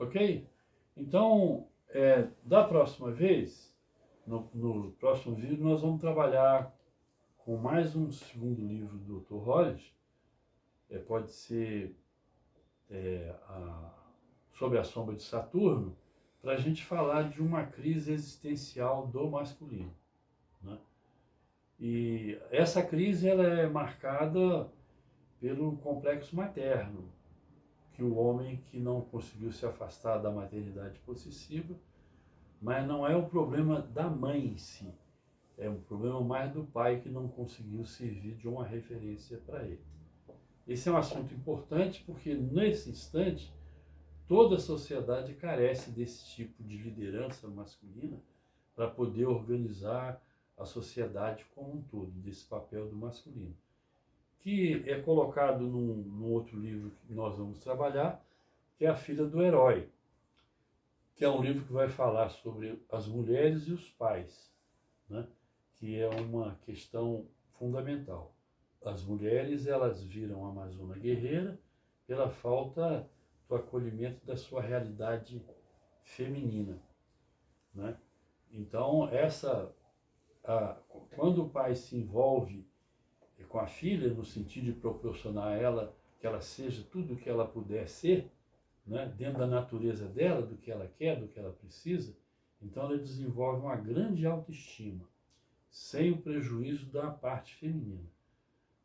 ok? Então, da próxima vez, no próximo vídeo, nós vamos trabalhar com mais um segundo livro do Dr. Hollis. Pode ser Sob a Sombra de Saturno, para a gente falar de uma crise existencial do masculino, né? E essa crise ela é marcada pelo complexo materno, que o homem que não conseguiu se afastar da maternidade possessiva, mas não é um problema da mãe em si, é um problema mais do pai que não conseguiu servir de uma referência para ele. Esse é um assunto importante porque, nesse instante, toda a sociedade carece desse tipo de liderança masculina para poder organizar a sociedade como um todo, desse papel do masculino, que é colocado num outro livro que nós vamos trabalhar, que é A Filha do Herói, que é um livro que vai falar sobre as mulheres e os pais, né? Que é uma questão fundamental. As mulheres, elas viram a Amazona guerreira pela falta do acolhimento da sua realidade feminina, né? Então, quando o pai se envolve com a filha, no sentido de proporcionar a ela que ela seja tudo o que ela puder ser, né, dentro da natureza dela, do que ela quer, do que ela precisa, então ela desenvolve uma grande autoestima, sem o prejuízo da parte feminina.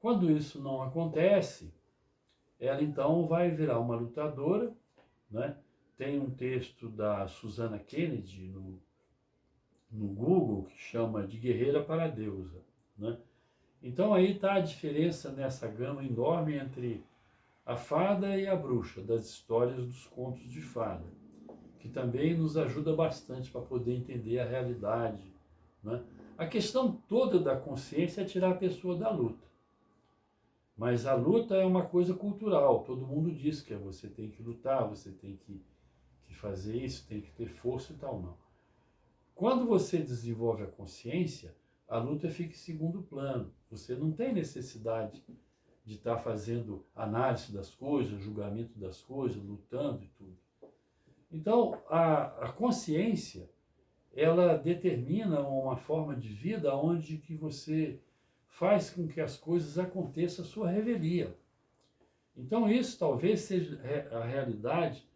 Quando isso não acontece, ela então vai virar uma lutadora, né? Tem um texto da Susana Kennedy no Google que chama de Guerreira para a Deusa, né? Então aí está a diferença nessa gama enorme entre a fada e a bruxa, das histórias dos contos de fada, que também nos ajuda bastante para poder entender a realidade, né? A questão toda da consciência é tirar a pessoa da luta. Mas a luta é uma coisa cultural, todo mundo diz que você tem que lutar, você tem que fazer isso, tem que ter força e tal, não. Quando você desenvolve a consciência, a luta fica em segundo plano. Você não tem necessidade de estar fazendo análise das coisas, julgamento das coisas, lutando e tudo. Então, a consciência, ela determina uma forma de vida onde que você faz com que as coisas aconteçam à sua revelia. Então, isso talvez seja a realidade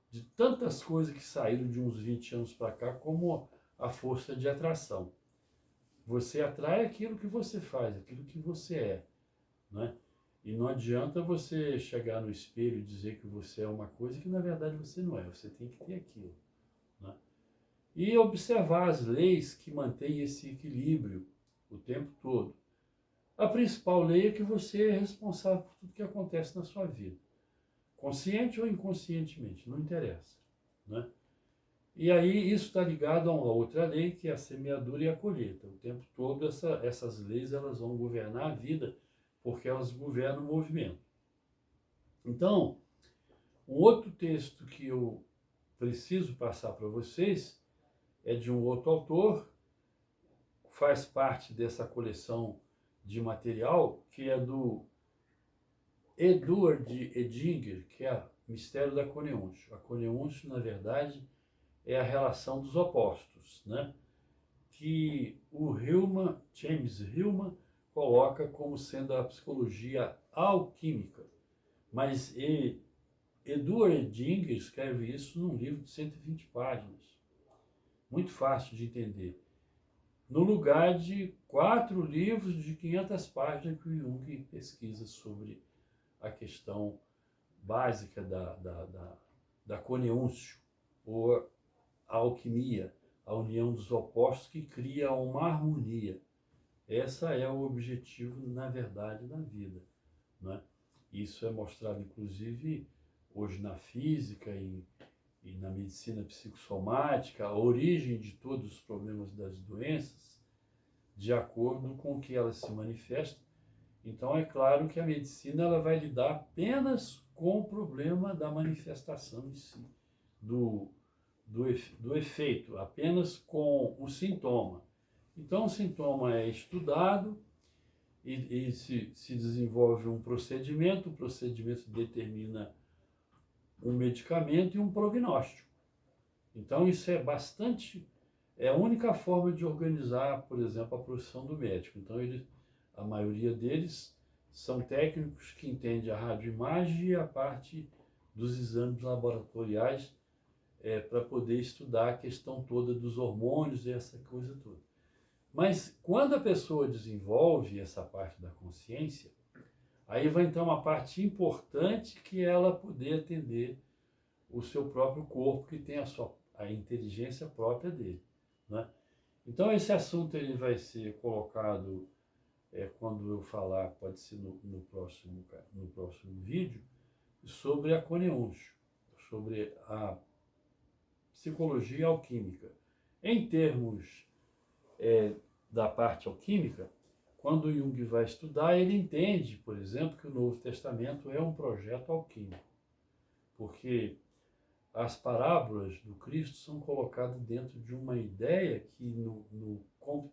de tantas coisas que saíram de uns 20 anos para cá, como a força de atração. Você atrai aquilo que você faz, aquilo que você é, né? E não adianta você chegar no espelho e dizer que você é uma coisa que na verdade você não é, você tem que ter aquilo, né? E observar as leis que mantêm esse equilíbrio o tempo todo. A principal lei é que você é responsável por tudo que acontece na sua vida, consciente ou inconscientemente, não interessa, né? E aí isso está ligado a uma outra lei, que é a semeadura e a colheita. O tempo todo essas leis elas vão governar a vida, porque elas governam o movimento. Então, um outro texto que eu preciso passar para vocês é de um outro autor, faz parte dessa coleção de material, que é do Edward Edinger, que é Mistério da Coneúncio. A Coneúncio, na verdade, é a relação dos opostos, né? Que o James Hillman, coloca como sendo a psicologia alquímica. Mas Edward Edinger escreve isso num livro de 120 páginas. Muito fácil de entender. No lugar de 4 livros de 500 páginas que o Jung pesquisa sobre a questão básica da coneúncio, ou a alquimia, a união dos opostos que cria uma harmonia. Essa é o objetivo, na verdade, da vida, né? Isso é mostrado, inclusive, hoje na física e na medicina psicossomática, a origem de todos os problemas das doenças, de acordo com o que elas se manifestam. Então, é claro que a medicina ela vai lidar apenas com o problema da manifestação em si, do efeito, apenas com o sintoma. Então, o sintoma é estudado e se desenvolve um procedimento, o procedimento determina um medicamento e um prognóstico. Então isso é a única forma de organizar, por exemplo, a profissão do médico. Então a maioria deles são técnicos que entendem a radioimagem e a parte dos exames laboratoriais para poder estudar a questão toda dos hormônios e essa coisa toda. Mas quando a pessoa desenvolve essa parte da consciência, aí vai entrar uma parte importante que é ela poder atender o seu próprio corpo, que tem a inteligência própria dele, né? Então esse assunto ele vai ser colocado, quando eu falar, pode ser no próximo vídeo, sobre a Coneunsho, sobre a psicologia alquímica. Em termos da parte alquímica, quando Jung vai estudar, ele entende, por exemplo, que o Novo Testamento é um projeto alquímico, porque as parábolas do Cristo são colocadas dentro de uma ideia que no campo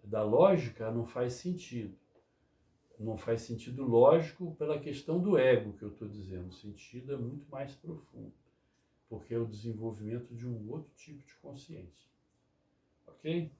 da lógica não faz sentido. Não faz sentido lógico pela questão do ego que eu estou dizendo. O sentido é muito mais profundo, porque é o desenvolvimento de um outro tipo de consciência. Ok?